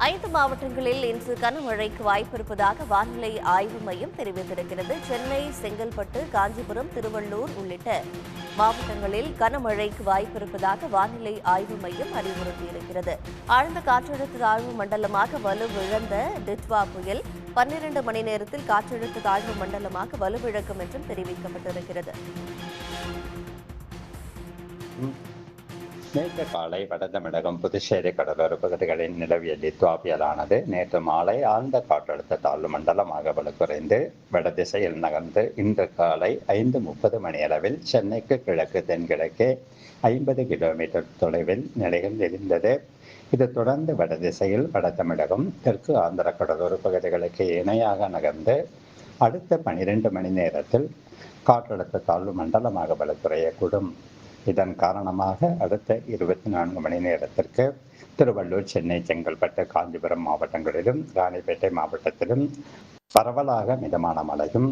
5 மாவட்டங்களில் இன்று கனமழைக்கு வாய்ப்பிருப்பதாக வானிலை ஆய்வு மையம் தெரிவித்திருக்கிறது. சென்னை, செங்கல்பட்டு, காஞ்சிபுரம், திருவள்ளூர் உள்ளிட்ட மாவட்டங்களில் கனமழைக்கு வாய்ப்பிருப்பதாக வானிலை ஆய்வு மையம் அறிவுறுத்தியிருக்கிறது. ஆழ்ந்த காற்றழுத்த தாழ்வு மண்டலமாக வலுவிழந்த டிட்வா புயல் 12 மணி நேரத்தில் காற்றழுத்த தாழ்வு மண்டலமாக வலுவிழக்கும் என்றும் தெரிவிக்கப்பட்டிருக்கிறது. நேற்று காலை வட தமிழகம், புதுச்சேரி கடலோர பகுதிகளில் நிலவிய டிட்வா புயலானது நேற்று மாலை ஆழ்ந்த காற்றழுத்த தாழ்வு மண்டலமாக வலுக்குறைந்து வடதிசையில் நகர்ந்து இன்று காலை 5:30 மணியளவில் சென்னைக்கு கிழக்கு தென்கிழக்கே 50 கிலோமீட்டர் தொலைவில் நிலையில் இருந்தது. இது தொடர்ந்து வடதிசையில் வட தமிழகம், தெற்கு ஆந்திர கடலோர பகுதிகளுக்கு இணையாக நகர்ந்து அடுத்த 12 மணி நேரத்தில் காற்றழுத்த தாழ்வு மண்டலமாக வலுக்குறையக்கூடும். இதன் காரணமாக அடுத்த 24 மணி நேரத்திற்கு திருவள்ளூர், சென்னை, செங்கல்பட்டு, காஞ்சிபுரம் மாவட்டங்களிலும் ராணிப்பேட்டை மாவட்டத்திலும் பரவலாக மிதமான மழையும்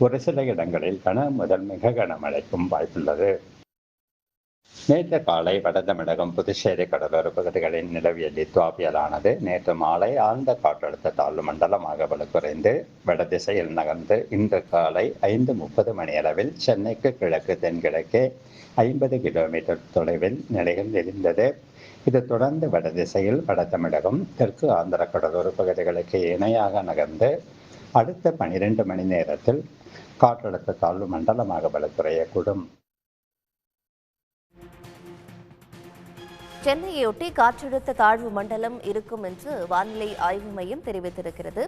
ஒரு சில இடங்களில் கன முதல் மிக கனமழைக்கும் வாய்ப்புள்ளது. நேற்று காலை வட தமிழகம், புதுச்சேரி கடலோர பகுதிகளில் நிலவிய டிட்வா புயலானது நேற்று மாலை ஆழ்ந்த காற்றழுத்த தாழ்வு மண்டலமாக வலுக்குறைந்து வடதிசையில் நகர்ந்து இன்று காலை 5:30 மணியளவில் சென்னைக்கு கிழக்கு தென்கிழக்கே 50 கிலோமீட்டர் தொலைவில் நிலையில் இருந்தது. இது தொடர்ந்து வடதிசையில் வட தமிழகம், தெற்கு ஆந்திர கடலோர பகுதிகளுக்கு இணையாக நகர்ந்து அடுத்த 12 மணி நேரத்தில் காற்றழுத்த தாழ்வு மண்டலமாக வலுக்குறையக்கூடும். சென்னையொட்டி காற்றழுத்த தாழ்வு மண்டலம் இருக்கும் என்று வானிலை ஆய்வு மையம் தெரிவித்திருக்கிறது.